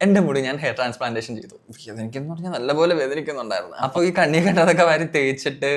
എന്റെ മുടി ഞാൻ ഹെയർ ട്രാൻസ്പ്ലാന്റേഷൻ ചെയ്തു. വേദനിക്കെന്ന് പറഞ്ഞാൽ നല്ലപോലെ വേദനിക്കുന്നുണ്ടായിരുന്നു. അപ്പോൾ ഈ കണ്ണി കണ്ടതൊക്കെ വാരി തേച്ചിട്ട്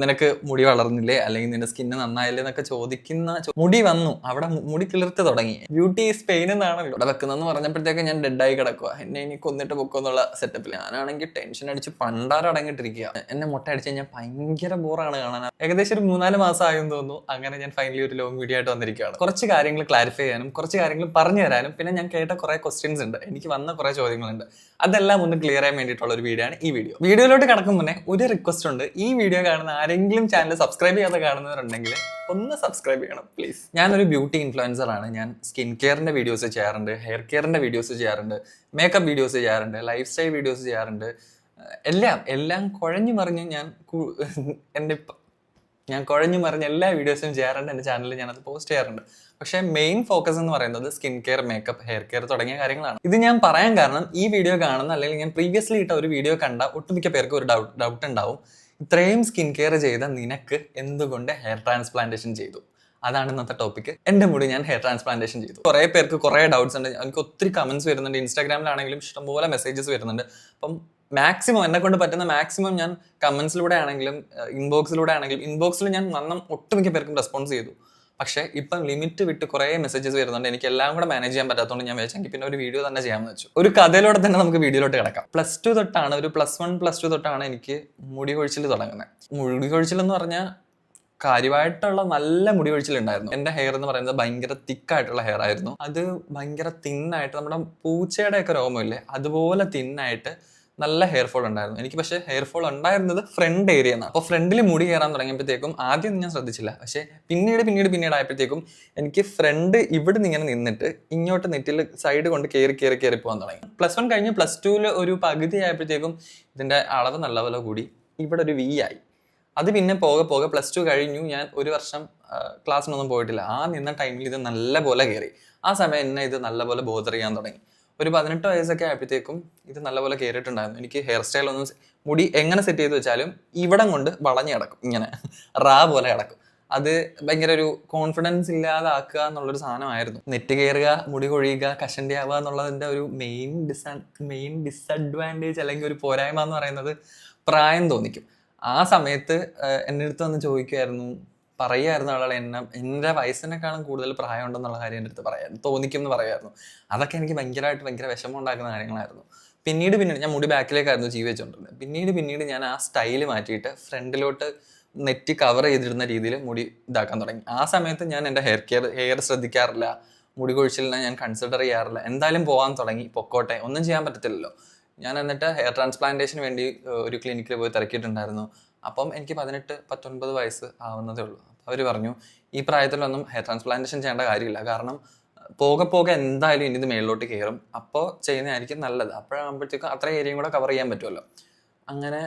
നിനക്ക് മുടി വളർന്നില്ലേ, അല്ലെങ്കിൽ നിന്റെ സ്കിന്ന് നന്നായില്ലേ എന്നൊക്കെ ചോദിക്കുന്ന മുടി വന്നു. അവിടെ മുടി കിളിർത്ത് തുടങ്ങി. ബ്യൂട്ടി ഈസ് പെയിൻ എന്നാണല്ലോ ഇവിടെ വെക്കുന്നതെന്ന് പറഞ്ഞപ്പോഴത്തേക്ക് ഞാൻ ഡെഡായി കിടക്കുക. എന്നെ ഇനി കൊന്നിട്ട് പൊക്കുന്നുള്ള സെറ്റപ്പിൽ ഞാനാണെങ്കിൽ ടെൻഷൻ അടിച്ച് പണ്ടാരടങ്ങിട്ടിരിക്കുക. എന്നെ മുട്ട അടിച്ച് കഴിഞ്ഞാൽ ഭയങ്കര ബോറാണ് കാണാൻ. ഏകദേശം ഒരു 3-4 മാസം ആയെന്ന് തോന്നുന്നു. അങ്ങനെ ഞാൻ ഫൈനലി ഒരു ലോങ് വീഡിയോ ആയിട്ട് വന്നിരിക്കുകയാണ്. കുറച്ച് കാര്യങ്ങൾ ക്ലാരിഫൈ ചെയ്യാനും കുറച്ച് കാര്യങ്ങൾ പറഞ്ഞു തരാനും പിന്നെ ഞാൻ കേട്ട കുറെ ക്വസ്റ്റ്യൻസ് ഉണ്ട്, എനിക്ക് വന്ന കുറെ ചോദ്യങ്ങളുണ്ട്, അതെല്ലാം ഒന്ന് ക്ലിയർ ചെയ്യാൻ വേണ്ടിയിട്ടുള്ള ഒരു വീഡിയോ ആണ് ഈ വീഡിയോ. വീഡിയോയിലോട്ട് കടക്കും മുന്നേ ഒരു റിക്വസ്റ്റ് ഉണ്ട്. ഈ വീഡിയോ കാണുന്ന ആരെങ്കിലും ചാനൽ സബ്സ്ക്രൈബ് ചെയ്യാതെ കാണുന്നവരുണ്ടെങ്കിൽ ഒന്ന് സബ്സ്ക്രൈബ് ചെയ്യണം പ്ലീസ്. ഞാനൊരു ബ്യൂട്ടി ഇൻഫ്ലുവൻസർ ആണ്. ഞാൻ സ്കിൻ കെയറിന്റെ വീഡിയോസ് ചെയ്യാറുണ്ട്, ഹെയർ കെയറിന്റെ വീഡിയോസ് ചെയ്യാറുണ്ട്, മേക്കപ്പ് വീഡിയോസ് ചെയ്യാറുണ്ട്, ലൈഫ് സ്റ്റൈൽ വീഡിയോസ് ചെയ്യാറുണ്ട്. എല്ലാം കുഴഞ്ഞു മറിഞ്ഞ് ഞാൻ കുഴഞ്ഞു മറിഞ്ഞ എല്ലാ വീഡിയോസും ചെയ്യാറുണ്ട്. എൻ്റെ ചാനലിൽ ഞാനത് പോസ്റ്റ് ചെയ്യാറുണ്ട്. പക്ഷേ മെയിൻ ഫോക്കസ് എന്ന് പറയുന്നത് skin care, makeup, hair care തുടങ്ങിയ കാര്യങ്ങളാണ്. ഇത് ഞാൻ പറയാൻ കാരണം ഈ വീഡിയോ കാണുന്ന അല്ലെങ്കിൽ ഞാൻ പ്രീവിയസ്ലി ഇട്ട ഒരു വീഡിയോ കണ്ട ഒട്ടുമിക്ക പേർക്ക് ഒരു ഡൗട്ട് ഉണ്ടാവും. ഇത്രയും സ്കിൻ കെയർ ചെയ്ത നിനക്ക് എന്തുകൊണ്ട് ഹെയർ ട്രാൻസ്പ്ലാന്റേഷൻ ചെയ്തു? അതാണ് ഇന്നത്തെ ടോപ്പിക്. എൻ്റെ മുടി ഞാൻ ഹെയർ ട്രാൻസ്പ്ലാന്റേഷൻ ചെയ്തു. കുറേ പേർക്ക് കുറേ ഡൗട്ട്സ് ഉണ്ട്. എനിക്ക് ഒത്തിരി കമന്റ്സ് വരുന്നുണ്ട്. ഇൻസ്റ്റാഗ്രാമിലാണെങ്കിലും ഇഷ്ടംപോലെ മെസ്സേജസ് വരുന്നുണ്ട്. അപ്പം മാക്സിമം എന്നെ കൊണ്ട് പറ്റുന്ന മാക്സിമം ഞാൻ കമന്റ്സിലൂടെ ആണെങ്കിലും ഇൻബോക്സിൽ ഞാൻ ഒട്ടുമിക്ക പേർക്കും റെസ്പോൺസ് ചെയ്തു. പക്ഷേ ഇപ്പം ലിമിറ്റ് വിട്ട് കുറേ മെസ്സേജസ് വരുന്നുണ്ട്. എനിക്ക് എല്ലാം കൂടെ മാനേജ് ചെയ്യാൻ പറ്റാത്തതുകൊണ്ട് ഞാൻ വെച്ചെങ്കിൽ പിന്നെ ഒരു വീഡിയോ തന്നെ ചെയ്യാമെന്ന് വെച്ചു. ഒരു കഥയിലൂടെ തന്നെ നമുക്ക് വീഡിയോയിലോട്ട് കിടക്കാം. +2 തൊട്ടാണ്, ഒരു +1 +2 തൊട്ടാണ് എനിക്ക് മുടി കൊഴിച്ചിൽ തുടങ്ങുന്നത്. മുടി കൊഴിച്ചിൽ എന്ന് പറഞ്ഞാൽ കാര്യമായിട്ടുള്ള നല്ല മുടി കൊഴിച്ചിലുണ്ടായിരുന്നു. എൻ്റെ ഹെയർ എന്ന് പറയുന്നത് ഭയങ്കര തിക്കായിട്ടുള്ള ഹെയർ ആയിരുന്നു. അത് ഭയങ്കര തിന്നായിട്ട് നമ്മുടെ പൂച്ചയുടെ ഒക്കെ രോമമില്ലേ അതുപോലെ തിന്നായിട്ട് നല്ല ഹെയർ ഫോൾ ഉണ്ടായിരുന്നു എനിക്ക്. പക്ഷേ ഹെയർ ഫോൾ ഉണ്ടായിരുന്നത് ഫ്രണ്ട് ഏരിയ എന്നാണ്. അപ്പോൾ ഫ്രണ്ടിൽ മുടി കയറാൻ തുടങ്ങിയപ്പോഴത്തേക്കും ആദ്യം ഞാൻ ശ്രദ്ധിച്ചില്ല. പക്ഷേ പിന്നീട് ആയപ്പോഴത്തേക്കും എനിക്ക് ഫ്രണ്ട് ഇവിടെ നിന്ന് ഇങ്ങനെ നിന്നിട്ട് ഇങ്ങോട്ട് നെറ്റിൽ സൈഡ് കൊണ്ട് കയറി പോകാൻ തുടങ്ങി. +1 കഴിഞ്ഞ് +2 ഒരു പകുതി ആയപ്പോഴത്തേക്കും ഇതിൻ്റെ അളവ് നല്ലപോലെ കൂടി. ഇവിടെ ഒരു V ആയി. അത് പിന്നെ പോകെ +2 കഴിഞ്ഞു. ഞാൻ ഒരു വർഷം ക്ലാസ്സിനൊന്നും പോയിട്ടില്ല. ആ നിന്ന ടൈമിൽ ഇത് നല്ലപോലെ കയറി. ആ സമയം എന്നെ ഇത് നല്ലപോലെ ബോധർ ചെയ്യാൻ തുടങ്ങി. ഒരു 18 വയസ്സൊക്കെ ആയപ്പോഴത്തേക്കും ഇത് നല്ലപോലെ കയറിയിട്ടുണ്ടായിരുന്നു. എനിക്ക് ഹെയർ സ്റ്റൈൽ ഒന്നും മുടി എങ്ങനെ സെറ്റ് ചെയ്ത് വെച്ചാലും ഇവിടം കൊണ്ട് വളഞ്ഞ് കിടക്കും, ഇങ്ങനെ പോലെ കിടക്കും. അത് ഭയങ്കര ഒരു കോൺഫിഡൻസ് ഇല്ലാതെ ആക്കുക എന്നുള്ളൊരു സാധനമായിരുന്നു. നെറ്റ് കയറുക, മുടി കൊഴിയുക, കഷണ്ടി ആവുക എന്നുള്ളതിൻ്റെ ഒരു മെയിൻ ഡിസഡ്വാൻറ്റേജ് അല്ലെങ്കിൽ ഒരു പോരായ്മ എന്ന് പറയുന്നത് പ്രായം തോന്നിക്കും. ആ സമയത്ത് എൻ്റെ അടുത്ത് വന്ന് ചോദിക്കുമായിരുന്നു, പറയുമായിരുന്നു ആളുകൾ എൻ്റെ വയസ്സിനെക്കാളും കൂടുതൽ പ്രായം ഉണ്ടെന്നുള്ള കാര്യം എൻ്റെ അടുത്ത് തോന്നിക്കും എന്ന് പറയുമായിരുന്നു. അതൊക്കെ എനിക്ക് ഭയങ്കര വിഷമം ഉണ്ടാക്കുന്ന കാര്യങ്ങളായിരുന്നു. പിന്നീട് ഞാൻ മുടി ബാക്കിലേക്കായിരുന്നു ജീവി വെച്ചുകൊണ്ടിരുന്നത്. പിന്നീട് ഞാൻ ആ സ്റ്റൈല് മാറ്റിയിട്ട് ഫ്രണ്ടിലോട്ട് നെറ്റ് കവർ ചെയ്തിരുന്ന രീതിയിൽ മുടി ഇതാക്കാൻ തുടങ്ങി. ആ സമയത്ത് ഞാൻ എൻ്റെ ഹെയർ ശ്രദ്ധിക്കാറില്ല, മുടി കൊഴിച്ചിലിനെ ഞാൻ കൺസിഡർ ചെയ്യാറില്ല. എന്തായാലും പോകാൻ തുടങ്ങി, പൊക്കോട്ടെ, ഒന്നും ചെയ്യാൻ പറ്റത്തില്ലല്ലോ. ഞാൻ എന്നിട്ട് ഹെയർ ട്രാൻസ്പ്ലാന്റേഷന് വേണ്ടി ഒരു ക്ലിനിക്കിൽ പോയി തിരക്കിയിട്ടുണ്ടായിരുന്നു. അപ്പം എനിക്ക് 18-19 വയസ്സ് ആവുന്നതേ ഉള്ളൂ. അവർ പറഞ്ഞു, ഈ പ്രായത്തിലൊന്നും ഹെയർ ട്രാൻസ്പ്ലാന്റേഷൻ ചെയ്യേണ്ട കാര്യമില്ല, കാരണം പോകെ എന്തായാലും ഇനി ഇത് മേളിലോട്ട് കയറും, അപ്പോൾ ചെയ്യുന്നതായിരിക്കും നല്ലത്. അപ്പോഴാകുമ്പോഴത്തേക്കും അത്ര ഏരിയയും കൂടെ കവർ ചെയ്യാൻ പറ്റുമല്ലോ. അങ്ങനെ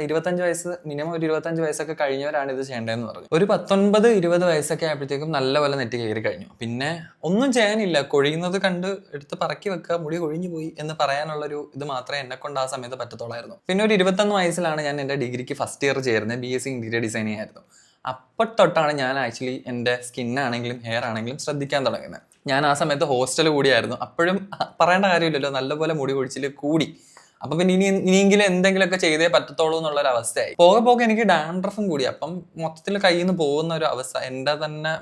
25 വയസ്സ്, മിനിമം ഒരു 25 വയസ്സൊക്കെ കഴിഞ്ഞവരാണ് ഇത് ചെയ്യേണ്ടതെന്ന് പറഞ്ഞു. ഒരു 19-20 വയസ്സൊക്കെ ആയപ്പോഴത്തേക്കും നല്ലപോലെ നെറ്റ് കയറി കഴിഞ്ഞു. പിന്നെ ഒന്നും ചെയ്യാനില്ല, കൊഴിയുന്നത് കണ്ട് എടുത്ത് പറക്കി വെക്കുക, മുടി കൊഴിഞ്ഞു പോയി എന്ന് പറയാനുള്ളൊരു ഇത് മാത്രമേ എന്നെ കൊണ്ട് ആ സമയത്ത് പറ്റത്തുള്ളായിരുന്നു. പിന്നെ ഒരു 21 വയസ്സിലാണ് ഞാൻ എൻ്റെ ഡിഗ്രിക്ക് ഫസ്റ്റ് ഇയർ ചേർന്നത്. BSc ഇന്റീരിയർ ഡിസൈനിങ് ആയിരുന്നു. അപ്പോൾ തൊട്ടാണ് ഞാൻ ആക്ച്വലി എൻ്റെ സ്കിന്നാണെങ്കിലും ഹെയർ ആണെങ്കിലും ശ്രദ്ധിക്കാൻ തുടങ്ങുന്നത്. ഞാൻ ആ സമയത്ത് ഹോസ്റ്റൽ കൂടിയായിരുന്നു. അപ്പോഴും പറയേണ്ട കാര്യമില്ലല്ലോ, നല്ലപോലെ മുടി കൊഴിച്ചിൽ കൂടി. അപ്പൊ പിന്നെ ഇനിയെങ്കിലും എന്തെങ്കിലുമൊക്കെ ചെയ്തേ പറ്റത്തുള്ളൂ എന്നുള്ളൊരു അവസ്ഥയായി. പോകെ എനിക്ക് ഡാൻഡ്രഫും കൂടി. അപ്പം മൊത്തത്തിൽ കയ്യിൽ നിന്ന് പോകുന്ന ഒരു അവസ്ഥ. എൻ്റെ തന്നെ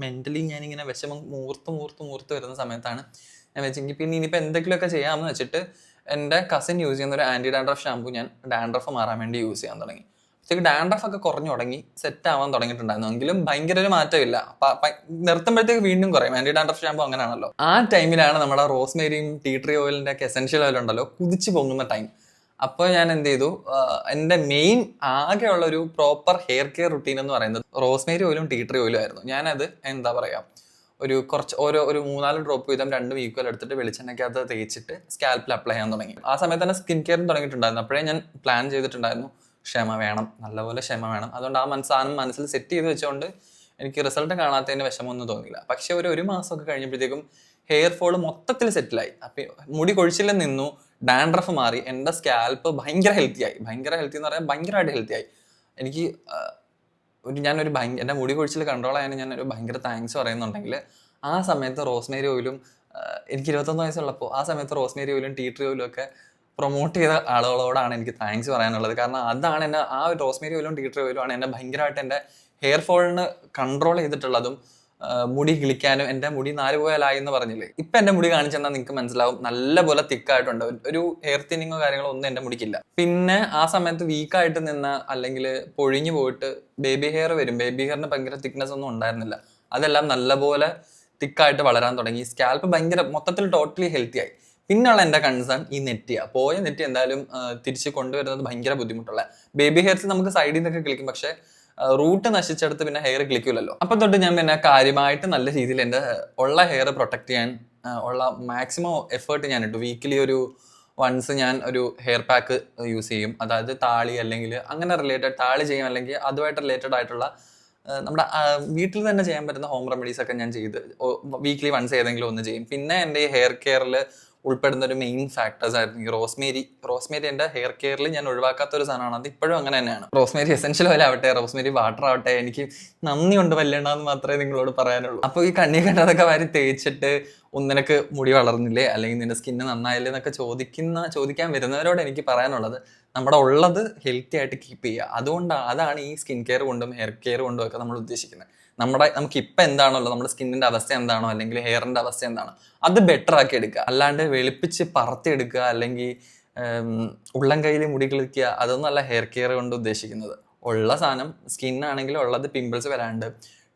മെന്റലി ഞാനിങ്ങനെ വിഷമം മൂർത്ത് വരുന്ന സമയത്താണ് ഞാൻ വെച്ചെങ്കിൽ പിന്നെ ഇനിയിപ്പോൾ എന്തെങ്കിലുമൊക്കെ ചെയ്യാമെന്ന് വെച്ചിട്ട് എൻ്റെ കസിൻ യൂസ് ചെയ്യുന്ന ഒരു ആൻറ്റി ഡാൻഡ്രഫ് ഷാമ്പു ഞാൻ ഡാൻഡ്രഫ് മാറാൻ വേണ്ടി യൂസ് ചെയ്യാൻ തുടങ്ങി. ശരിക്കും ഡാൻഡ്രഫ് ഒക്കെ കുറഞ്ഞു തുടങ്ങി, സെറ്റ് ആവാൻ തുടങ്ങിയിട്ടുണ്ടായിരുന്നു. എങ്കിലും ഭയങ്കര ഒരു മാറ്റമില്ല. നിർത്തുമ്പോഴത്തേക്ക് വീണ്ടും കുറയും. ആൻറ്റി ഡാൻഡ്രഫ് ഷാമ്പു അങ്ങനെയാണല്ലോ. ആ ടൈമിലാണ് നമ്മുടെ റോസ്മേരിയും ടീ ട്രീ ഓയിലിൻ്റെ ഒക്കെ എസെൻഷ്യൽ ഓയിൽ ഉണ്ടല്ലോ കുതിച്ച് പൊങ്ങുന്ന ടൈം. അപ്പോൾ ഞാൻ എന്ത് ചെയ്തു, എൻ്റെ മെയിൻ ആകെയുള്ള ഒരു പ്രോപ്പർ ഹെയർ കെയർ റുട്ടീൻ എന്ന് പറയുന്നത് റോസ്മേരി ഓയിലും ടീ ട്രീ ഓയിലും ആയിരുന്നു. ഞാനത് എന്താ പറയുക, ഒരു 3-4 ഡ്രോപ്പ് വീതം 2 ഈക്വൽ എടുത്തിട്ട് വെളിച്ചെണ്ണയ്ക്കകത്ത് തേച്ചിട്ട് സ്കാൽപ്പിൽ അപ്ലൈ ചെയ്യാൻ തുടങ്ങി. ആ സമയത്ത് തന്നെ സ്കിൻ കെയറും തുടങ്ങിയിട്ടുണ്ടായിരുന്നു. അപ്പോഴേ ഞാൻ പ്ലാൻ ചെയ്തിട്ടുണ്ടായിരുന്നു, ക്ഷമ വേണം, നല്ലപോലെ ക്ഷമ വേണം. അതുകൊണ്ട് ആ സാധനം മനസ്സിൽ സെറ്റ് ചെയ്ത് വെച്ചുകൊണ്ട് എനിക്ക് റിസൾട്ട് കാണാത്തതിന് വിഷമമൊന്നും തോന്നിയില്ല. പക്ഷെ ഒരു മാസമൊക്കെ കഴിഞ്ഞപ്പോഴത്തേക്കും ഹെയർ ഫോൾ മൊത്തത്തിൽ സെറ്റിലായി. അപ്പം മുടി കൊഴിച്ചിലും നിന്നു, ഡാൻഡ്രഫ് മാറി, എൻ്റെ സ്കാൽപ്പ് ഭയങ്കര ഹെൽത്തി എന്ന് പറയാൻ ഭയങ്കരമായിട്ട് ഹെൽത്തി ആയി. എനിക്ക് എൻ്റെ മുടി കൊഴിച്ചിൽ കൺട്രോൾ ആയതിന് ഞാനൊരു ഭയങ്കര താങ്ക്സ് പറയുന്നുണ്ടെങ്കിൽ ആ സമയത്ത് റോസ്മേരി ഓയിലും എനിക്ക് 21 വയസ്സുള്ളപ്പോൾ ആ സമയത്ത് റോസ്മേരി ഓയിലും ടീ ട്രീ ഓയിലും ഒക്കെ പ്രൊമോട്ട് ചെയ്ത ആളുകളോടാണ് എനിക്ക് താങ്ക്സ് പറയാനുള്ളത്. കാരണം അതാണ് എന്നെ, ആ ഒരു റോസ്മേരി ഓയിലും ടീ ട്രീ ഓയിലും ആണ് എന്നെ ഭയങ്കരമായിട്ട് എൻ്റെ ഹെയർ ഫോളിന് കൺട്രോൾ ചെയ്തിട്ടുള്ളതും മുടി കിളിക്കാനും. എൻ്റെ മുടി 4 പോയാലായി എന്ന് പറഞ്ഞില്ലേ, ഇപ്പം എൻ്റെ മുടി കാണിച്ചെന്നാൽ നിങ്ങൾക്ക് മനസ്സിലാവും, നല്ലപോലെ തിക്കായിട്ടുണ്ട്. ഒരു ഹെയർ തിന്നിങ്ങോ കാര്യങ്ങളോ ഒന്നും എൻ്റെ മുടിക്കില്ല. പിന്നെ ആ സമയത്ത് വീക്കായിട്ട് നിന്ന, അല്ലെങ്കിൽ പൊഴിഞ്ഞു പോയിട്ട് ബേബി ഹെയർ വരും, ബേബി ഹെയറിന് ഭയങ്കര തിക്നെസ് ഒന്നും ഉണ്ടായിരുന്നില്ല, അതെല്ലാം നല്ലപോലെ തിക്കായിട്ട് വളരാൻ തുടങ്ങി. സ്കാൽപ്പ് ഭയങ്കര മൊത്തത്തിൽ ടോട്ടലി ഹെൽത്തി ആയി. പിന്നെയുള്ള എൻ്റെ കൺസേൺ ഈ നെറ്റിയാണ്. പോയ നെറ്റി എന്തായാലും തിരിച്ച് കൊണ്ടുവരുന്നത് ഭയങ്കര ബുദ്ധിമുട്ടുള്ള. ബേബി ഹെയർസ് നമുക്ക് സൈഡിൽ നിന്നൊക്കെ കിളിക്കും, പക്ഷേ റൂട്ട് നശിച്ചെടുത്ത് പിന്നെ ഹെയർ കിളിക്കില്ലല്ലോ. അപ്പം തൊട്ട് ഞാൻ പിന്നെ കാര്യമായിട്ട് നല്ല രീതിയിൽ എൻ്റെ ഉള്ള ഹെയർ പ്രൊട്ടക്ട് ചെയ്യാൻ ഉള്ള മാക്സിമം എഫേർട്ട് ഞാൻ ഇട്ടു. വീക്കിലി ഒരു വൺസ് ഞാൻ ഒരു ഹെയർ പാക്ക് യൂസ് ചെയ്യും. അതായത് താളി അല്ലെങ്കിൽ അങ്ങനെ റിലേറ്റഡ് താളി ചെയ്യും, അല്ലെങ്കിൽ അതുമായിട്ട് റിലേറ്റഡ് ആയിട്ടുള്ള നമ്മുടെ വീട്ടിൽ തന്നെ ചെയ്യാൻ പറ്റുന്ന ഹോം റെമഡീസ് ഒക്കെ ഞാൻ ചെയ്ത് വീക്ക്ലി വൺസ് ഏതെങ്കിലും ഒന്ന് ചെയ്യും. പിന്നെ എൻ്റെ ഈ ഹെയർ കെയറിൽ ഉൾപ്പെടുന്ന ഒരു മെയിൻ ഫാക്ടേഴ്സ് ആയിരുന്നു ഈ റോസ്മേരി എൻ്റെ ഹെയർ കെയറിൽ ഞാൻ ഒഴിവാക്കാത്ത ഒരു സാധനമാണ്. അത് ഇപ്പോഴും അങ്ങനെ തന്നെയാണ്. റോസ്മേരി എസെൻഷ്യൽ ഓയിൽ ആവട്ടെ, റോസ്മേരി വാട്ടർ ആവട്ടെ, എനിക്ക് നന്ദിയുണ്ട് വല്ലേണ്ടെന്ന് മാത്രമേ നിങ്ങളോട് പറയാനുള്ളൂ. അപ്പോൾ ഈ കണ്ണി കണ്ടതൊക്കെ വാരി തേച്ചിട്ട് നിനക്ക് മുടി വളർന്നില്ലേ, അല്ലെങ്കിൽ നിന്റെ സ്കിന്ന് നന്നായില്ലേ എന്നൊക്കെ ചോദിക്കാൻ വരുന്നവരോട് എനിക്ക് പറയാനുള്ളത്, നമ്മുടെ ഉള്ളത് ഹെൽത്തി ആയിട്ട് കീപ്പ് ചെയ്യുക. അതാണ് ഈ സ്കിൻ കെയർ കൊണ്ടും ഹെയർ കെയർ കൊണ്ടും ഒക്കെ നമ്മൾ ഉദ്ദേശിക്കുന്നത്. നമുക്ക് ഇപ്പം എന്താണല്ലോ, നമ്മുടെ സ്കിന്നിന്റെ അവസ്ഥ എന്താണോ, അല്ലെങ്കിൽ ഹെയറിന്റെ അവസ്ഥ എന്താണോ, അത് ബെറ്റർ ആക്കി എടുക്കുക. അല്ലാണ്ട് വെളുപ്പിച്ച് പറത്തിയെടുക്കുക, അല്ലെങ്കിൽ ഉള്ളം കയ്യിൽ മുടി കിളിക്കുക, അതൊന്നും അല്ല ഹെയർ കെയർ കൊണ്ട് ഉദ്ദേശിക്കുന്നത്. ഉള്ള സാധനം സ്കിന്നാണെങ്കിൽ ഉള്ളത് പിമ്പിൾസ് വരാണ്ട്,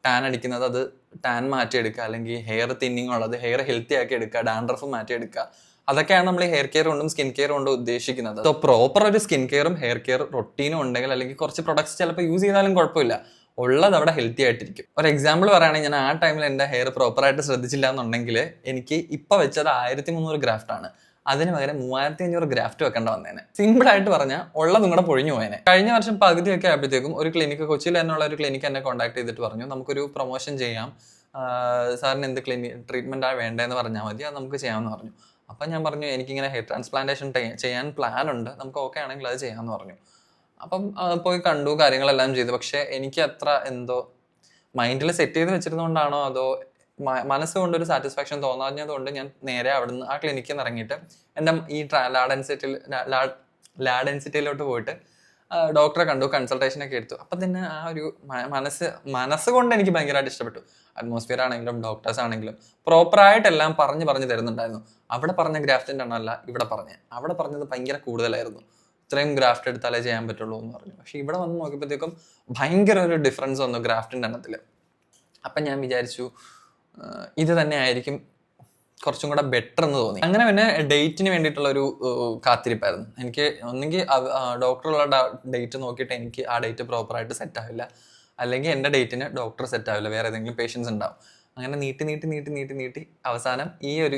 ടാൻ അടിക്കുന്നത് അത് ടാൻ മാറ്റിയെടുക്കുക, അല്ലെങ്കിൽ ഹെയർ തിന്നിങ് ഉള്ളത് ഹെയർ ഹെൽത്തി ആക്കി എടുക്കുക, ഡാൻഡ്രഫ് മാറ്റിയെടുക്കുക. അതൊക്കെയാണ് നമ്മൾ ഹെയർ കെയർ കൊണ്ടും സ്കിൻ കെയർ കൊണ്ടും ഉദ്ദേശിക്കുന്നത്. സോ പ്രോപ്പർ ഒരു സ്കിൻ കെയറും ഹെയർ കെയർ റൊട്ടീനും ഉണ്ടെങ്കിൽ, അല്ലെങ്കിൽ കുറച്ച് പ്രൊഡക്ട്സ് ചിലപ്പോൾ യൂസ് ചെയ്താലും കുഴപ്പമില്ല, ഉള്ളത് അവിടെ ഹെൽത്തി ആയിട്ടിരിക്കും. ഒരു എക്സാമ്പിൾ പറയുകയാണെങ്കിൽ, ഞാൻ ആ ടൈമിൽ എൻ്റെ ഹെയർ പ്രോപ്പറായിട്ട് ശ്രദ്ധിച്ചില്ല എന്നുണ്ടെങ്കിൽ എനിക്ക് ഇപ്പം വെച്ചത് 1300 ഗ്രാഫ്റ്റ് ആണ്, അതിന് പകരം 3500 ഗ്രാഫ്റ്റ് വെക്കേണ്ട വന്നേനെ. സിമ്പിൾ ആയിട്ട് പറഞ്ഞാൽ ഉള്ളത് നിങ്ങളുടെ പൊഴിഞ്ഞു പോയേനെ. കഴിഞ്ഞ വർഷം പകുതിയൊക്കെ ആയപ്പോഴത്തേക്കും ഒരു ക്ലിനിക്ക്, കൊച്ചിയിൽ എന്നുള്ള ഒരു ക്ലിനിക്ക് എന്നെ കോൺടാക്ട് ചെയ്തിട്ട് പറഞ്ഞു, നമുക്കൊരു പ്രൊമോഷൻ ചെയ്യാം, സാറിന് എന്ത് ട്രീറ്റ്മെൻറ്റാണ് വേണ്ടതെന്ന് പറഞ്ഞാൽ മതി, അത് നമുക്ക് ചെയ്യാമെന്ന് പറഞ്ഞു. അപ്പം ഞാൻ പറഞ്ഞു, എനിക്കിങ്ങനെ ഹെയർ ട്രാൻസ്പ്ലാന്റേഷൻ ചെയ്യാൻ പ്ലാൻ ഉണ്ട്, നമുക്ക് ഓക്കെ ആണെങ്കിൽ അത് ചെയ്യാമെന്ന് പറഞ്ഞു. അപ്പം പോയി കണ്ടു, കാര്യങ്ങളെല്ലാം ചെയ്തു. പക്ഷെ എനിക്ക് അത്ര എന്തോ മൈൻഡിൽ സെറ്റ് ചെയ്ത് വെച്ചിരുന്നതുകൊണ്ടാണോ അതോ മനസ്സുകൊണ്ടൊരു സാറ്റിസ്ഫാക്ഷൻ തോന്നാഞ്ഞതുകൊണ്ട് ഞാൻ നേരെ അവിടുന്ന് ആ ക്ലിനിക്കിൽ നിന്ന് ഇറങ്ങിയിട്ട് എൻ്റെ ഈ ലാഡ് ഡെൻസിറ്റിയിലോട്ട് പോയിട്ട് ഡോക്ടറെ കണ്ടു, കൺസൾട്ടേഷനൊക്കെ എടുത്തു. അപ്പം തന്നെ ആ ഒരു മനസ്സുകൊണ്ട് എനിക്ക് ഭയങ്കരമായിട്ട് ഇഷ്ടപ്പെട്ടു. അറ്റ്മോസ്ഫിയർ ആണെങ്കിലും ഡോക്ടേഴ്സ് ആണെങ്കിലും പ്രോപ്പറായിട്ടെല്ലാം പറഞ്ഞു തരുന്നുണ്ടായിരുന്നു. അവിടെ പറഞ്ഞ ഗ്രാഫ്റ്റിൻ്റെ എണ്ണമല്ല അവിടെ പറഞ്ഞത് ഭയങ്കര കൂടുതലായിരുന്നു. ഇത്രയും ഗ്രാഫ്റ്റ് എടുത്താലേ ചെയ്യാൻ പറ്റുള്ളൂ എന്ന് പറഞ്ഞു. പക്ഷെ ഇവിടെ വന്ന് നോക്കിയപ്പോഴത്തേക്കും ഭയങ്കര ഒരു ഡിഫറൻസ് വന്നു ഗ്രാഫ്റ്റിൻ്റെ എണ്ണത്തിൽ. അപ്പം ഞാൻ വിചാരിച്ചു ഇത് തന്നെ ആയിരിക്കും കുറച്ചും കൂടെ ബെറ്റർ എന്ന് തോന്നി. അങ്ങനെ പിന്നെ ഡേറ്റിന് വേണ്ടിയിട്ടുള്ള ഒരു കാത്തിരിപ്പായിരുന്നു. എനിക്ക് ഒന്നെങ്കിൽ ഡോക്ടറുള്ള ഡേറ്റ് നോക്കിയിട്ട് എനിക്ക് ആ ഡേറ്റ് പ്രോപ്പറായിട്ട് സെറ്റ് ആവില്ല, അല്ലെങ്കിൽ എൻ്റെ ഡേറ്റിന് ഡോക്ടർ സെറ്റ് ആവില്ല, വേറെ ഏതെങ്കിലും പേഷ്യൻസ് ഉണ്ടാവും. അങ്ങനെ നീട്ടി അവസാനം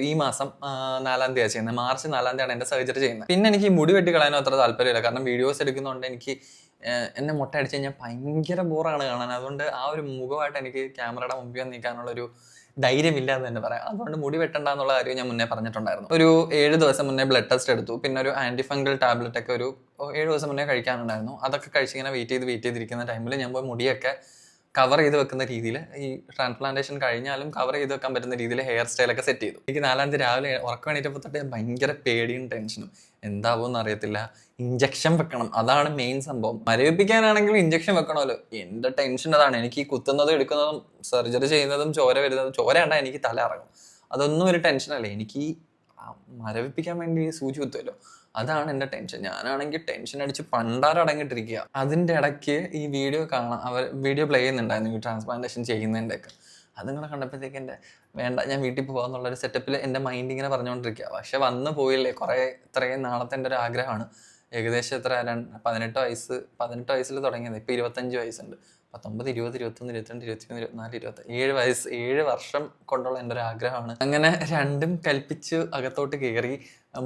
ഈ മാസം 4-ാം തീയതി ചെയ്യുന്നത്, മാർച്ച് 4-ാം തീയതിയാണ് എൻ്റെ സർജറി ചെയ്യുന്നത്. പിന്നെ എനിക്ക് മുടി വെട്ടി കളയാനോ അത്ര താല്പര്യമില്ല, കാരണം വീഡിയോസ് എടുക്കുന്നതുകൊണ്ട് എനിക്ക് എന്നെ മുട്ട അടിച്ച് കഴിഞ്ഞാൽ ഭയങ്കര ബോറാണ് കാണാൻ. അതുകൊണ്ട് ആ ഒരു മുഖമായിട്ട് എനിക്ക് ക്യാമറയുടെ മുമ്പിൽ നിൽക്കാനുള്ളൊരു ധൈര്യമില്ല എന്ന് തന്നെ പറയാം. അതുകൊണ്ട് മുടി വെട്ടണ്ട എന്നുള്ള കാര്യം ഞാൻ മുന്നേ പറഞ്ഞിട്ടുണ്ടായിരുന്നു. ഒരു 7 ദിവസം മുന്നേ ബ്ലഡ് ടെസ്റ്റ് എടുത്തു. പിന്നെ ഒരു ആന്റിഫംഗൽ ടാബ്ലറ്റ് ഒക്കെ ഒരു 7 ദിവസം മുന്നേ കഴിക്കാനുണ്ടായിരുന്നു. അതൊക്കെ കഴിച്ചിങ്ങനെ വെയിറ്റ് ചെയ്തിരിക്കുന്ന ടൈമിൽ ഞാൻ പോയി മുടിയൊക്കെ കവർ ചെയ്ത് വെക്കുന്ന രീതിയിൽ, ഈ ട്രാൻസ്പ്ലാന്റേഷൻ കഴിഞ്ഞാലും കവർ ചെയ്ത് വെക്കാൻ പറ്റുന്ന രീതിയിൽ ഹെയർ സ്റ്റൈലൊക്കെ സെറ്റ് ചെയ്തു. എനിക്ക് 4-ാം തീയതി രാവിലെ ഉറക്കം എണീറ്റപ്പോൾ തൊട്ട് ഭയങ്കര പേടിയും ടെൻഷനും. എന്താവുമെന്ന് അറിയത്തില്ല, ഇഞ്ചക്ഷൻ വെക്കണം, അതാണ് മെയിൻ സംഭവം. മരവിപ്പിക്കാനാണെങ്കിലും ഇഞ്ചക്ഷൻ വെക്കണമല്ലോ. എൻ്റെ ടെൻഷൻ അതാണ്. എനിക്ക് ഈ കുത്തുന്നതും എടുക്കുന്നതും സർജറി ചെയ്യുന്നതും ചോര വരുന്നതും, ചോര കണ്ടാൽ എനിക്ക് തല ഇറങ്ങും. അതൊന്നും ഒരു ടെൻഷനല്ലേ. എനിക്ക് മരവിപ്പിക്കാൻ വേണ്ടി സൂചി കുത്തുമല്ലോ, അതാണ് എൻ്റെ ടെൻഷൻ. ഞാനാണെങ്കിൽ ടെൻഷൻ അടിച്ച് പണ്ടാരടങ്ങിയിട്ടിരിക്കുക. അതിൻ്റെ ഇടയ്ക്ക് ഈ വീഡിയോ പ്ലേ ചെയ്യുന്നുണ്ടായിരുന്നു, ഈ ട്രാൻസ്പ്ലാന്റേഷൻ ചെയ്യുന്നതിൻ്റെ ഒക്കെ. അതുങ്ങളെ കണ്ടപ്പോഴത്തേക്ക് എൻ്റെ വേണ്ട, ഞാൻ വീട്ടിൽ പോകാമെന്നുള്ളൊരു സെറ്റപ്പിൽ എൻ്റെ മൈൻഡ് ഇങ്ങനെ പറഞ്ഞുകൊണ്ടിരിക്കുക. പക്ഷെ വന്ന് പോയില്ലേ, ഇത്രയും നാളത്തെ എൻ്റെ ഒരു ആഗ്രഹമാണ്. ഏകദേശം 18 വയസ്സിൽ തുടങ്ങിയത്, ഇപ്പോൾ 25 വയസ്സുണ്ട്. 19, 20, 21, 22, 23, 24, 27 7 വർഷം കൊണ്ടുള്ള എൻ്റെ ഒരു ആഗ്രഹമാണ്. അങ്ങനെ രണ്ടും കൽപ്പിച്ച് അകത്തോട്ട് കയറി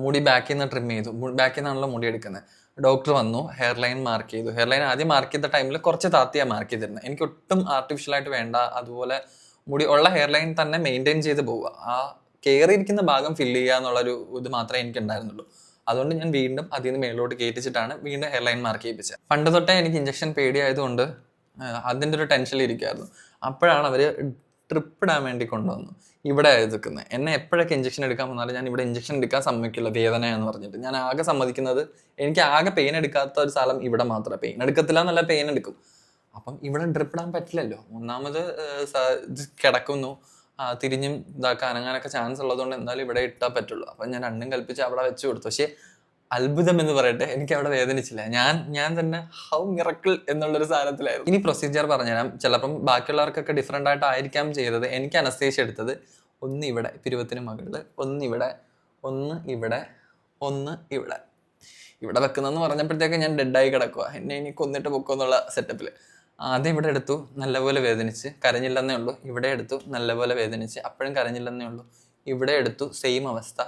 മുടി ബാക്കിൽ നിന്ന് ട്രിം ചെയ്തു. ബാക്കിൽ നിന്നാണല്ലോ മുടി എടുക്കുന്നത്. ഡോക്ടർ വന്നു, ഹെയർ ലൈൻ മാർക്ക് ചെയ്തു. ഹെയർ ലൈൻ ആദ്യം മാർക്ക് ചെയ്ത ടൈമിൽ കുറച്ച് താത്തിയാണ് മാർക്ക് ചെയ്തിരുന്നത്. എനിക്ക് ഒട്ടും ആർട്ടിഫിഷ്യലായിട്ട് വേണ്ട, അതുപോലെ മുടി ഉള്ള ഹെയർ ലൈൻ തന്നെ മെയിൻറ്റെയിൻ ചെയ്ത് പോവുക, ആ കയറിയിരിക്കുന്ന ഭാഗം ഫില്ല് ചെയ്യുക എന്നുള്ളൊരു ഇത് മാത്രമേ എനിക്ക് ഉണ്ടായിരുന്നുള്ളൂ. അതുകൊണ്ട് ഞാൻ വീണ്ടും അതിൽ നിന്ന് മേളിലോട്ട് കയറ്റിച്ചിട്ടാണ് വീണ്ടും ഹെയർ ലൈൻ മാർക്ക് ചെയ്യിപ്പിച്ചത്. പണ്ട് തൊട്ടേ എനിക്ക് ഇഞ്ചക്ഷൻ പേടിയായതുകൊണ്ട് അതിൻ്റെ ഒരു ടെൻഷനിലിരിക്കുമായിരുന്നു. അപ്പോഴാണ് അവർ ട്രിപ്പ് ഇടാൻ വേണ്ടി കൊണ്ടുവന്നു. ഇവിടെ നിൽക്കുന്നത് എന്നെ എപ്പോഴൊക്കെ ഇഞ്ചക്ഷൻ എടുക്കാൻ വന്നാലും ഞാൻ ഇവിടെ ഇഞ്ചക്ഷൻ എടുക്കാൻ സമ്മതിക്കില്ല, വേദന എന്ന് പറഞ്ഞിട്ട്. ഞാൻ ആകെ സമ്മതിക്കുന്നത്, എനിക്ക് ആകെ പെയിൻ എടുക്കാത്ത ഒരു സ്ഥലം ഇവിടെ മാത്രമേ. പെയിൻ എടുക്കത്തില്ല എന്നല്ല, പെയിൻ എടുക്കും. അപ്പം ഇവിടെ ഡ്രിപ്പ് ഇടാൻ പറ്റില്ലല്ലോ. ഒന്നാമത് കിടക്കുന്നു, തിരിഞ്ഞും ഇതാക്കാൻ അനങ്ങാനൊക്കെ ചാൻസ് ഉള്ളതുകൊണ്ട് എന്തായാലും ഇവിടെ ഇട്ടാൽ പറ്റുള്ളൂ. അപ്പം ഞാൻ രണ്ടും കൽപ്പിച്ച് അവിടെ വെച്ച് കൊടുത്തു. പക്ഷേ അത്ഭുതം എന്ന് പറയട്ടെ, എനിക്ക് അവിടെ വേദനിച്ചില്ല. ഞാൻ തന്നെ ഹൗ മിറക്കിൾ എന്നുള്ളൊരു സാധനത്തിലായിരുന്നു. ഇനി പ്രൊസീജിയർ പറഞ്ഞുതരാം. ചിലപ്പം ബാക്കിയുള്ളവർക്കൊക്കെ ഡിഫറെൻ്റ് ആയിട്ടായിരിക്കാം ചെയ്തത്. എനിക്ക് അനസ്തേഷ്യ എടുത്തത് ഒന്ന് ഇവിടെ പിരുവത്തിന് മകളിൽ, ഒന്ന് ഇവിടെ, ഒന്ന് ഇവിടെ, ഒന്ന് ഇവിടെ. ഇവിടെ വെക്കുന്നതെന്ന് പറഞ്ഞപ്പോഴത്തേക്ക് ഞാൻ ഡെഡായി കിടക്കുക, എന്നെ ഇനി കൊന്നിട്ട് പൊക്കുമെന്നുള്ള സെറ്റപ്പിൽ. ആദ്യം ഇവിടെ എടുത്തു, നല്ലപോലെ വേദനിച്ച്, കരഞ്ഞില്ലെന്നേ ഉള്ളൂ. ഇവിടെ എടുത്തു, നല്ലപോലെ വേദനിച്ച്, അപ്പോഴും കരഞ്ഞില്ലെന്നേ ഉള്ളൂ. ഇവിടെ എടുത്തു, സെയിം അവസ്ഥ.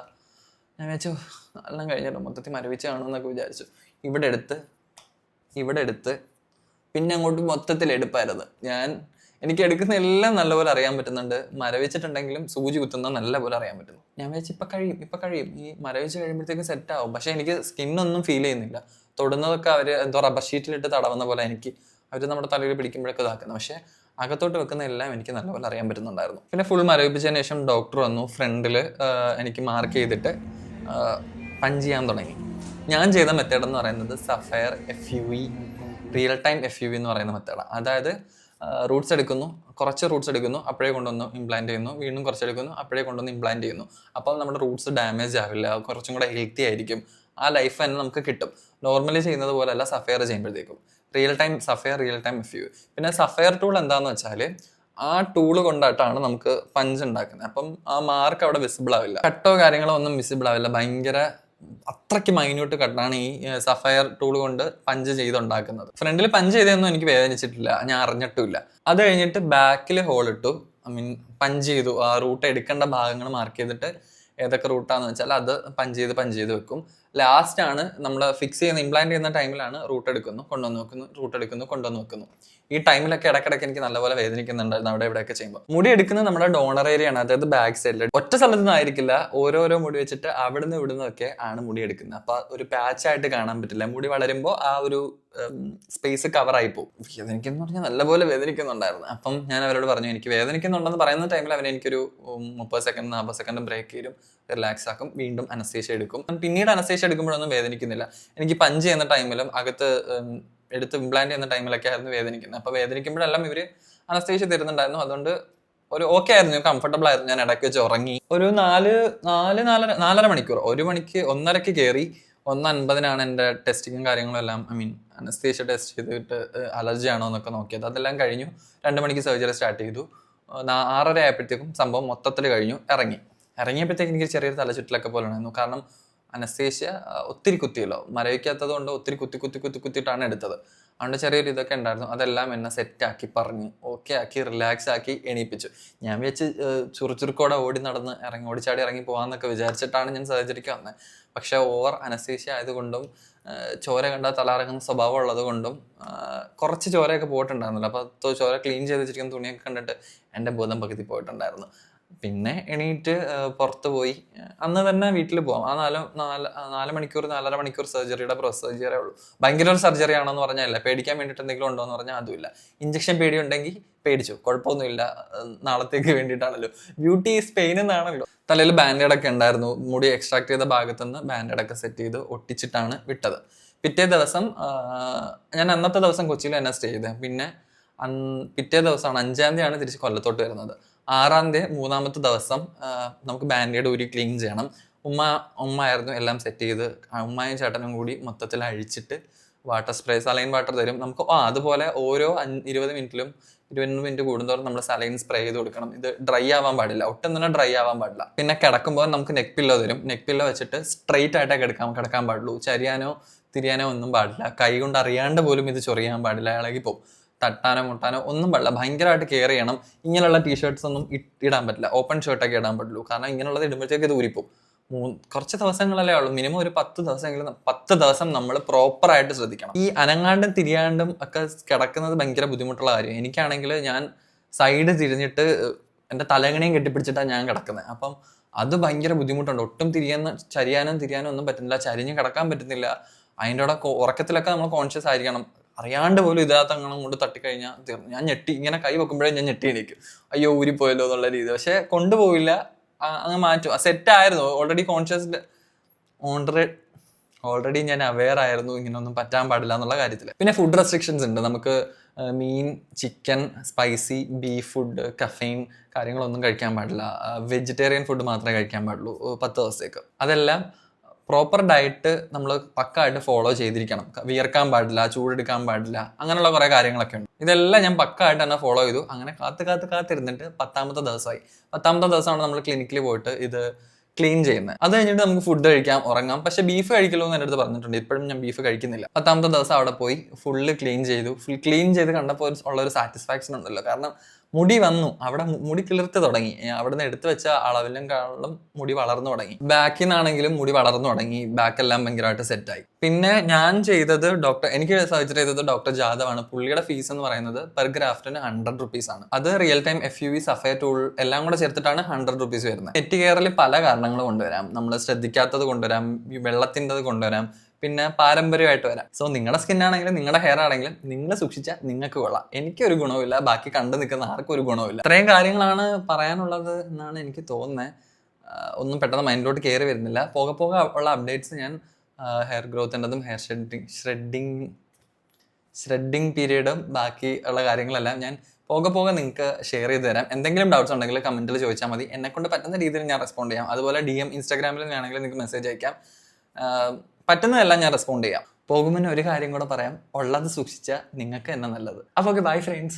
ഞാൻ വിചാരിച്ചു എല്ലാം കഴിഞ്ഞല്ലോ, മൊത്തത്തിൽ മരവിച്ച് കാണുമെന്നൊക്കെ വിചാരിച്ചു. ഇവിടെ എടുത്ത് പിന്നെ അങ്ങോട്ട് മൊത്തത്തിൽ എടുപ്പായിരുന്നു. എനിക്ക് എടുക്കുന്ന എല്ലാം നല്ലപോലെ അറിയാൻ പറ്റുന്നുണ്ട്. മരവിച്ചിട്ടുണ്ടെങ്കിലും സൂചി കുത്തുന്ന നല്ലപോലെ അറിയാൻ പറ്റുന്നു. ഞാൻ വിചാരിച്ചു ഇപ്പം കഴിയും, ഈ മരവിച്ച് കഴിയുമ്പോഴത്തേക്ക് സെറ്റാവും. പക്ഷെ എനിക്ക് സ്കിന്നൊന്നും ഫീൽ ചെയ്യുന്നില്ല. തൊടുന്നതൊക്കെ അവർ എന്തോ റബ്ബർ ഷീറ്റിലിട്ട് തടവുന്ന പോലെ എനിക്ക് അവർ നമ്മുടെ തലയിൽ പിടിക്കുമ്പോഴൊക്കെ ഇതാക്കുന്നത്. പക്ഷെ അകത്തോട്ട് വെക്കുന്ന എല്ലാം എനിക്ക് നല്ലപോലെ അറിയാൻ പറ്റുന്നുണ്ടായിരുന്നു. പിന്നെ ഫുൾ മരവിപ്പിച്ചതിന് ശേഷം ഡോക്ടർ വന്നു. ഫ്രണ്ടിൽ എനിക്ക് മാർക്ക് ചെയ്തിട്ട് പഞ്ച് ചെയ്യാൻ തുടങ്ങി. ഞാൻ ചെയ്ത മെത്തേഡ് എന്ന് പറയുന്നത് sapphire FUE, real time FUE എന്ന് പറയുന്ന മെത്തേഡാണ്. അതായത് റൂട്ട്സ് എടുക്കുന്നു, കുറച്ച് റൂട്ട്സ് എടുക്കുന്നു, അപ്പോഴേ കൊണ്ടുവന്ന് ഇംപ്ലാന്റ് ചെയ്യുന്നു, വീണ്ടും കുറച്ച് എടുക്കുന്നു, അപ്പോഴേ കൊണ്ടുവന്ന് ഇംപ്ലാന്റ് ചെയ്യുന്നു. അപ്പം നമ്മുടെ റൂട്ട്സ് ഡാമേജ് ആവില്ല, കുറച്ചും കൂടെ ഹെൽത്തി ആയിരിക്കും, ആ ലൈഫ് തന്നെ നമുക്ക് കിട്ടും. നോർമലി ചെയ്യുന്നത് പോലെയല്ല സഫയർ ചെയ്യുമ്പോഴത്തേക്കും. Real time FUE. പിന്നെ സഫയർ ടൂൾ എന്താണെന്ന് വെച്ചാൽ ആ ടൂള് കൊണ്ടായിട്ടാണ് നമുക്ക് പഞ്ച് ഉണ്ടാക്കുന്നത്. അപ്പം ആ മാർക്ക് അവിടെ വിസിബിൾ ആവില്ല, കട്ടോ കാര്യങ്ങളോ ഒന്നും വിസിബിൾ ആവില്ല. ഭയങ്കര അത്രയ്ക്ക് മൈന്യൂട്ട് കട്ടാണ് ഈ സഫയർ ടൂൾ കൊണ്ട് പഞ്ച് ചെയ്തുണ്ടാക്കുന്നത്. ഫ്രണ്ടിൽ പഞ്ച് ചെയ്തൊന്നും എനിക്ക് വേദനിച്ചിട്ടില്ല, ഞാൻ അറിഞ്ഞിട്ടുമില്ല. അത് കഴിഞ്ഞിട്ട് ബാക്കിൽ ഹോൾ ഇട്ടു, പഞ്ച് ചെയ്തു. ആ റൂട്ട് എടുക്കേണ്ട ഭാഗങ്ങൾ മാർക്ക് ചെയ്തിട്ട് ഏതൊക്കെ റൂട്ടാന്ന് വെച്ചാൽ അത് പഞ്ച് ചെയ്ത് വെക്കും. ലാസ്റ്റ് ആണ് നമ്മൾ ഫിക്സ് ചെയ്യുന്ന, ഇംപ്ലാന്റ് ചെയ്യുന്ന ടൈമിലാണ് റൂട്ട് എടുക്കുന്നു, കൊണ്ടുവന്ന് വെക്കുന്നു, റൂട്ട് എടുക്കുന്നു, കൊണ്ടുവന്ന് വെക്കുന്നു. ഈ ടൈമിലൊക്കെ ഇടയ്ക്കിടയ്ക്ക് എനിക്ക് നല്ലപോലെ വേദനിക്കുന്നുണ്ടായിരുന്നു അവിടെ ഇവിടെയൊക്കെ ചെയ്യുമ്പോൾ. മുടി എടുക്കുന്നത് നമ്മുടെ ഡോണർ ഏരിയ ആണ്, അതായത് ബാക്ക് സൈഡിൽ. ഒറ്റ സ്ഥലത്ത് നിന്ന് ആയിരിക്കില്ല, ഓരോരോ മുടി വെച്ചിട്ട് അവിടുന്ന് ഇവിടുന്നൊക്കെ ആണ് മുടി എടുക്കുന്നത്. അപ്പൊ ഒരു പാച്ചായിട്ട് കാണാൻ പറ്റില്ല. മുടി വളരുമ്പോൾ ആ ഒരു സ്പേസ് കവറായി പോകും. വേദനിക്കുന്ന പറഞ്ഞാൽ നല്ലപോലെ വേദനിക്കുന്നുണ്ടായിരുന്നു. അപ്പം ഞാൻ അവരോട് പറഞ്ഞു, എനിക്ക് വേദനിക്കുന്നുണ്ടെന്ന് പറയുന്ന ടൈമിൽ എനിക്കൊരു 30 സെക്കൻഡ് 40 സെക്കൻഡ് ബ്രേക്ക് ചെയ്യും, റിലാക്സ് ആക്കും, വീണ്ടും അനസ്തേഷ്യ എടുക്കും. പിന്നീട് അനസ്തേഷ്യ എടുക്കുമ്പോഴൊന്നും വേദനിക്കുന്നില്ല. എനിക്ക് പഞ്ച് ചെയ്യുന്ന ടൈമിലും അകത്ത് എടുത്ത് ഇംപ്ലാന്റ് ചെയ്യുന്ന ടൈമിലൊക്കെ ആയിരുന്നു വേദനിക്കുന്നത്. അപ്പോൾ വേദനിക്കുമ്പോഴെല്ലാം ഇവർ അനസ്തേഷ്യ തരുന്നുണ്ടായിരുന്നു. അതുകൊണ്ട് ഒരു ഓക്കെ ആയിരുന്നു, കംഫർട്ടബിൾ ആയിരുന്നു. ഞാൻ ഇടയ്ക്ക് വെച്ച് ഉറങ്ങി. ഒരു 4-4.5 മണിക്കൂർ, 1 മണിക്ക് 1:30 കയറി. 1:50 എൻ്റെ ടെസ്റ്റിങ്ങും കാര്യങ്ങളും എല്ലാം. അനസ്തേഷ്യ ടെസ്റ്റ് ചെയ്തിട്ട് അലർജി ആണോ എന്നൊക്കെ നോക്കിയത്. അതെല്ലാം കഴിഞ്ഞു. 2 മണിക്ക് സർജറി സ്റ്റാർട്ട് ചെയ്തു. 6:30 ആയപ്പോഴത്തേക്കും സംഭവം മൊത്തത്തിൽ കഴിഞ്ഞു. ഇറങ്ങിയപ്പോഴത്തേക്ക് എനിക്ക് ചെറിയൊരു തലചുറ്റലൊക്കെ പോലെ ഉണ്ടായിരുന്നു. കാരണം അനസ്തേഷ്യ ഒത്തിരി കുത്തിയല്ലോ, മരവിക്കാത്തത് കൊണ്ട് ഒത്തിരി കുത്തിയിട്ടാണ് എടുത്തത്. അതുകൊണ്ട് ചെറിയൊരു ഇതൊക്കെ ഉണ്ടായിരുന്നു. അതെല്ലാം എന്നെ സെറ്റാക്കി പറഞ്ഞ് ഓക്കെ ആക്കി റിലാക്സ് ആക്കി എണീപ്പിച്ചു. ഞാൻ വെച്ച് ചുറുചുറുക്കോടെ ഓടിച്ചാടി ഇറങ്ങി പോകാമെന്നൊക്കെ വിചാരിച്ചിട്ടാണ് ഞാൻ സർജറിക്ക് വന്നത്. പക്ഷെ ഓവർ അനസ്തേഷ്യ ആയതുകൊണ്ടും ചോര കണ്ടാൽ തലയിറങ്ങുന്ന സ്വഭാവം ഉള്ളത് കൊണ്ടും കുറച്ച് ചോരയൊക്കെ പോയിട്ടുണ്ടായിരുന്നല്ലോ. അപ്പോൾ ചോര ക്ലീൻ ചെയ്ത് വെച്ചിരിക്കുന്ന തുണിയൊക്കെ കണ്ടിട്ട് എൻ്റെ ബോധം പകുതി പോയിട്ടുണ്ടായിരുന്നു. പിന്നെ എണീറ്റ് പുറത്ത് പോയി. അന്ന് തന്നെ വീട്ടിൽ പോകാം. ആ 4 മണിക്കൂർ 4.5 മണിക്കൂർ സർജറിയുടെ പ്രൊസീജിയറേ ഉള്ളൂ. ഭയങ്കര ഒരു സർജറി ആണെന്ന് പറഞ്ഞാൽ പേടിക്കാൻ വേണ്ടിയിട്ട് എന്തെങ്കിലും ഉണ്ടോ എന്ന് പറഞ്ഞാൽ അതുമില്ല. ഇഞ്ചക്ഷൻ പേടിയുണ്ടെങ്കിൽ പേടിച്ചു, കുഴപ്പമൊന്നുമില്ല, നാളത്തേക്ക് വേണ്ടിയിട്ടാണല്ലോ. ബ്യൂട്ടി ഈസ് പെയിൻ എന്നാണല്ലോ. തലയിൽ ബാൻഡേഡൊക്കെ ഉണ്ടായിരുന്നു. മുടി എക്സ്ട്രാക്ട് ചെയ്ത ഭാഗത്തുനിന്ന് ബാൻഡേഡൊക്കെ സെറ്റ് ചെയ്ത് ഒട്ടിച്ചിട്ടാണ് വിട്ടത്. പിറ്റേ ദിവസം ഞാൻ അന്നത്തെ ദിവസം കൊച്ചിയിൽ തന്നെ സ്റ്റേ ചെയ്തത്. പിന്നെ പിറ്റേ ദിവസമാണ് 5-ാം തീയതിയാണ് തിരിച്ച് കൊല്ലത്തോട്ട് വരുന്നത്. 6-ാം തീയതി 3-ാമത്തെ ദിവസം നമുക്ക് ബാൻഡേഡ് ഊരി ക്ലീൻ ചെയ്യണം. ഉമ്മ ആയിരുന്നു എല്ലാം സെറ്റ് ചെയ്ത്. ഉമ്മയും ചേട്ടനും കൂടി മൊത്തത്തിൽ അഴിച്ചിട്ട് വാട്ടർ സ്പ്രേ, സലൈൻ വാട്ടർ തരും നമുക്ക്. അതുപോലെ ഓരോ 20 മിനിറ്റ് കൂടുന്തോറും നമ്മൾ സലൈൻ സ്പ്രേ ചെയ്ത് കൊടുക്കണം. ഇത് ഡ്രൈ ആവാൻ പാടില്ല, ഒട്ടും തന്നെ ഡ്രൈ ആവാൻ പാടില്ല. പിന്നെ കിടക്കുമ്പോൾ നമുക്ക് നെക്ക് പില്ലോ തരും. നെക്ക് പില്ലോ വെച്ചിട്ട് സ്ട്രെയിറ്റ് ആയിട്ടേ കിടക്കാൻ പാടുള്ളൂ. ചരിയാനോ തിരിയാനോ ഒന്നും പാടില്ല. കൈ കൊണ്ട് അറിയാണ്ട് പോലും ഇത് ചൊറിയാൻ പാടില്ല, ഇളകി പോകും. തട്ടാനോ മുട്ടാനോ ഒന്നും പാടില്ല. ഭയങ്കരമായിട്ട് കെയർ ചെയ്യണം. ഇങ്ങനെയുള്ള ടീഷർട്ട്സ് ഒന്നും ഇടാൻ പറ്റില്ല. ഓപ്പൺ ഷർട്ടൊക്കെ ഇടാൻ പറ്റുള്ളൂ. കാരണം ഇങ്ങനെയുള്ളത് ഇടുമ്പോഴത്തേക്ക് ഇത് ഊരിപ്പോവും. കുറച്ച് ദിവസങ്ങളല്ലേ ഉള്ളൂ, മിനിമം ഒരു 10 ദിവസമെങ്കിലും 10 ദിവസം നമ്മൾ പ്രോപ്പറായിട്ട് ശ്രദ്ധിക്കണം. ഈ അനങ്ങാണ്ടും തിരിയാണ്ടും ഒക്കെ കിടക്കുന്നത് ഭയങ്കര ബുദ്ധിമുട്ടുള്ള കാര്യം. എനിക്കാണെങ്കിൽ ഞാൻ സൈഡ് തിരിഞ്ഞിട്ട് എൻ്റെ തലങ്ങണയും കെട്ടിപ്പിടിച്ചിട്ടാണ് ഞാൻ കിടക്കുന്നത്. അപ്പം അത് ഭയങ്കര ബുദ്ധിമുട്ടുണ്ട്. ഒട്ടും ചരിയാനും തിരിയാനും ഒന്നും പറ്റുന്നില്ല. ചരിഞ്ഞ് കിടക്കാൻ പറ്റുന്നില്ല. അതിൻ്റെ കൂടെ ഉറക്കത്തിലൊക്കെ നമ്മൾ കോൺഷ്യസ് ആയിരിക്കണം. അറിയാണ്ട് പോലും ഇതിനകത്ത് അങ്ങനെ കൊണ്ട് തട്ടിക്കഴിഞ്ഞാൽ തീർന്നു. ഞാൻ ഞെട്ടി, ഇങ്ങനെ കൈ വെക്കുമ്പോഴേ ഞാൻ ഞെട്ടി എണീക്കും, അയ്യോ ഊരിപ്പോയല്ലോ എന്നുള്ള രീതി. പക്ഷെ കൊണ്ടുപോയില്ല, അങ്ങ് മാറ്റും. സെറ്റ് ആയിരുന്നു, ഓൾറെഡി ഞാൻ അവെയർ ആയിരുന്നു ഇങ്ങനെയൊന്നും പറ്റാൻ പാടില്ല എന്നുള്ള കാര്യത്തിൽ. പിന്നെ ഫുഡ് റെസ്ട്രിക്ഷൻസ് ഉണ്ട്. നമുക്ക് മീൻ, chicken, spicy, beef food, caffeine കാര്യങ്ങളൊന്നും കഴിക്കാൻ പാടില്ല. വെജിറ്റേറിയൻ ഫുഡ് മാത്രമേ കഴിക്കാൻ പാടുള്ളൂ 10 ദിവസത്തേക്ക്. അതെല്ലാം പ്രോപ്പർ ഡയറ്റ് നമ്മൾ പക്കായിട്ട് ഫോളോ ചെയ്തിരിക്കണം. വിയർക്കാൻ പാടില്ല, ചൂടെടുക്കാൻ പാടില്ല, അങ്ങനെയുള്ള കുറേ കാര്യങ്ങളൊക്കെ ഉണ്ട്. ഇതെല്ലാം ഞാൻ പക്കായിട്ട് തന്നെ ഫോളോ ചെയ്തു. അങ്ങനെ കാത്തിരുന്നിട്ട് 10ാമത്തെ ദിവസമായി. 10ാമത്തെ ദിവസമാണ് നമ്മൾ ക്ലിനിക്കിൽ പോയിട്ട് ഇത് ക്ലീൻ ചെയ്യുന്നത്. അത് കഴിഞ്ഞിട്ട് നമുക്ക് ഫുഡ് കഴിക്കാം, ഉറങ്ങാം. പക്ഷെ ബീഫ് കഴിക്കലോ എന്ന് എൻ്റെ അടുത്ത് പറഞ്ഞിട്ടുണ്ട്. ഇപ്പോഴും ഞാൻ ബീഫ് കഴിക്കുന്നില്ല. 10ാമത്തെ ദിവസം അവിടെ പോയി ഫുള്ള് ക്ലീൻ ചെയ്തു. ക്ലീൻ ചെയ്ത് കണ്ടപ്പോൾ ഉള്ളൊരു സാറ്റിസ്ഫാക്ഷൻ ഉണ്ടല്ലോ. കാരണം മുടി വന്നു, അവിടെ മുടി കിളിർത്ത് തുടങ്ങി. അവിടെ നിന്ന് എടുത്തു വെച്ച അളവിലും മുടി വളർന്നു തുടങ്ങി. ബാക്കിൽ നിന്നാണെങ്കിലും മുടി വളർന്നു തുടങ്ങി. ബാക്കെല്ലാം ഭയങ്കരമായിട്ട് സെറ്റായി. പിന്നെ ഞാൻ ചെയ്തത് എനിക്ക് സർജറി ചെയ്തത് ഡോക്ടർ ജാദവാണ്. പുള്ളിയുടെ ഫീസ് എന്ന് പറയുന്നത് പെർ ഗ്രാഫ്റ്റിന് 100 rupees ആണ്. അത് real time FUV sapphire tool എല്ലാം കൂടെ ചേർത്തിട്ടാണ് 100 rupees വരുന്നത്. നെറ്റ് കെയറിൽ പല കാരണങ്ങൾ കൊണ്ടുവരാം. നമ്മൾ ശ്രദ്ധിക്കാത്തത് കൊണ്ടുവരാം, വെള്ളത്തിൻ്റെത് കൊണ്ടുവരാം, പിന്നെ പാരമ്പര്യമായിട്ട് വരാം. സോ നിങ്ങളുടെ സ്കിന്നാണെങ്കിലും നിങ്ങളുടെ ഹെയർ ആണെങ്കിലും നിങ്ങൾ സൂക്ഷിച്ചാൽ നിങ്ങൾക്ക് കൊള്ളാം. എനിക്കൊരു ഗുണവുമില്ല, ബാക്കി കണ്ടു നിൽക്കുന്ന ആർക്കും ഒരു ഗുണവുമില്ല. ഇത്രയും കാര്യങ്ങളാണ് പറയാനുള്ളത് എന്നാണ് എനിക്ക് തോന്നുന്നത്. ഒന്നും പെട്ടെന്ന് മൈൻഡിലോട്ട് കയറി വരുന്നില്ല. പോകെ ഉള്ള അപ്ഡേറ്റ്സ് ഞാൻ ഹെയർ ഗ്രോത്തിൻ്റെതും ഹെയർ ഷ്രെഡിങ് പീരീഡും ബാക്കി ഉള്ള കാര്യങ്ങളെല്ലാം ഞാൻ പോകെ നിങ്ങൾക്ക് ഷെയർ ചെയ്ത് തരാം. എന്തെങ്കിലും ഡൗട്ട്സ് ഉണ്ടെങ്കിൽ കമൻറ്റിൽ ചോദിച്ചാൽ മതി. എന്നെക്കൊണ്ട് പറ്റുന്ന രീതിയിൽ ഞാൻ റെസ്പോണ്ട് ചെയ്യാം. അതുപോലെ DM ഇൻസ്റ്റാഗ്രാമിൽ വേണമെങ്കിൽ നിങ്ങൾക്ക് മെസ്സേജ് അയക്കാം. പറ്റുന്നതെല്ലാം ഞാൻ റെസ്പോണ്ട് ചെയ്യാം. പോകുമ്പോൾ ഒരു കാര്യം കൂടെ പറയാം, ഉള്ളത് സൂക്ഷിച്ചാൽ നിങ്ങൾക്ക് തന്നെ നല്ലത്. അപ്പോൾ ഓക്കെ, ബൈ ഫ്രണ്ട്സ്.